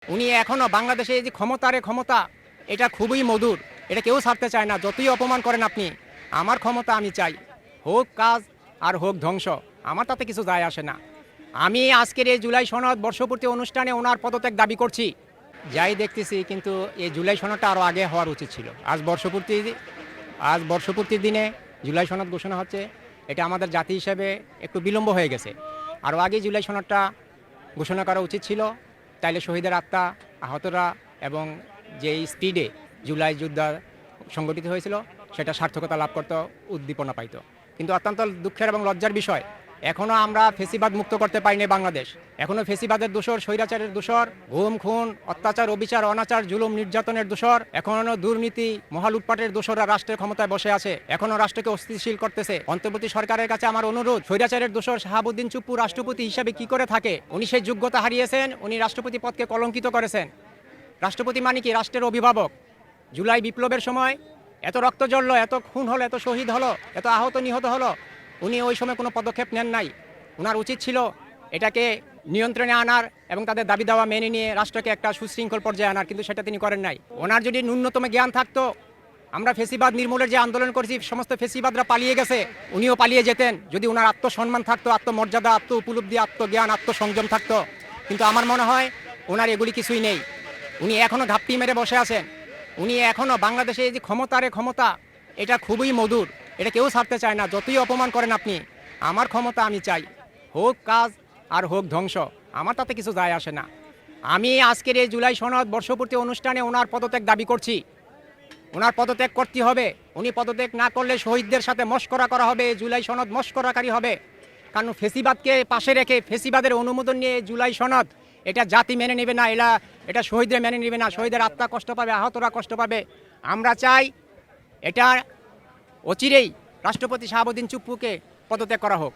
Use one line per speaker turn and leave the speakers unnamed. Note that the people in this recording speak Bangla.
উনি এখনো বাংলাদেশে এই যে ক্ষমতা এটা খুবই মধুর, এটা কেউ ছাড়তে চায় না। যতই অপমান করেন আপনি, আমার ক্ষমতা আমি চাই, হোক কাজ আর হোক ধ্বংস, আমার তাতে কিছু যায় আসে না। আমি আজকের এই জুলাই সনদ বর্ষপূর্তি অনুষ্ঠানে ওনার পদত্যাগ দাবি করছি। যাই দেখতেছি, কিন্তু এই জুলাই সনদটা আরও আগে হওয়ার উচিত ছিল। আজ বর্ষপূর্তির দিনে জুলাই সনদ ঘোষণা হচ্ছে, এটা আমাদের জাতি হিসেবে একটু বিলম্ব হয়ে গেছে। আরও আগে জুলাই সনদটা ঘোষণা করা উচিত ছিল, তাইলে শহীদের আত্মা, আহতরা এবং যেই স্পিডে জুলাই যুদ্ধ সংগঠিত হয়েছিল সেটা সার্থকতা লাভ করতে, উদ্দীপনা পাইত। কিন্তু অত্যন্ত দুঃখের এবং লজ্জার বিষয়, এখনও আমরা ফেসিবাদ মুক্ত করতে পারিনি বাংলাদেশ। এখনও ফেসিবাদের দোষর, স্বৈরাচারের দোষর, গুম খুন, অত্যাচার, অবিচার, অনাচার, জুলুম নির্যাতনের দোষর, এখনও দুর্নীতি, মহালুটপাটের দোষররা রাষ্ট্রের ক্ষমতায় বসে আছে, এখনও রাষ্ট্রকে অস্থিতিশীল করতেছে। অন্তর্বর্তী সরকারের কাছে আমার অনুরোধ, স্বৈরাচারের দোষর শাহাবুদ্দিন চুপ্পু রাষ্ট্রপতি হিসাবে কি করে থাকে? উনি সেই যোগ্যতা হারিয়েছেন, উনি রাষ্ট্রপতি পদকে কলঙ্কিত করেছেন। রাষ্ট্রপতি মানে কি? রাষ্ট্রের অভিভাবক। জুলাই বিপ্লবের সময় এত রক্ত ঝরলো, এত খুন হলো, এত শহীদ হলো, এত আহত নিহত হলো, উনি ওই সময় কোনো পদক্ষেপ নেন নাই। ওনার উচিত ছিল এটাকে নিয়ন্ত্রণে আনার এবং তাদের দাবি দাওয়া মেনে নিয়ে রাষ্ট্রকে একটা সুশৃঙ্খল পর্যায়ে আনার, কিন্তু সেটা তিনি করেন নাই। ওনার যদি ন্যূনতম জ্ঞান থাকতো, আমরা ফেসিবাদ নির্মূলের যে আন্দোলন করেছি, সমস্ত ফেসিবাদরা পালিয়ে গেছে, উনিও পালিয়ে যেতেন যদি ওনার আত্মসম্মান থাকতো, আত্মমর্যাদা, আত্ম উপলব্ধি, আত্মজ্ঞান, আত্মসংযম থাকতো। কিন্তু আমার মনে হয় ওনার এগুলি কিছুই নেই। উনি এখনও ঘাপটি মেরে বসে আছেন। উনি এখনও বাংলাদেশে এই যে ক্ষমতা এটা খুবই মধুর, এটা কেউ ছাড়তে চায় না। যতই অপমান করেন আপনি, আমার ক্ষমতা আমি চাই, হোক কাজ আর হোক ধ্বংস, আমার তাতে কিছু যায় আসে না। আমি আজকের এই জুলাই সনদ বর্ষপূর্তি অনুষ্ঠানে ওনার পদত্যাগ দাবি করছি। ওনার পদত্যাগ করতে হবে। উনি পদত্যাগ না করলে শহীদদের সাথে মশকরা করা হবে, জুলাই সনদ মশকরাকারী হবে। কারণ ফেসিবাদকে পাশে রেখে, ফেসিবাদের অনুমোদন নিয়ে জুলাই সনদ, এটা জাতি মেনে নেবে না, এটা শহীদরা মেনে নেবে না। শহীদের আত্মা কষ্ট পাবে, আহতরা কষ্ট পাবে। আমরা চাই এটা অচিরেই রাষ্ট্রপতি শাহাবুদ্দিন চুপ্পুকে পদত্যাগ করা হোক।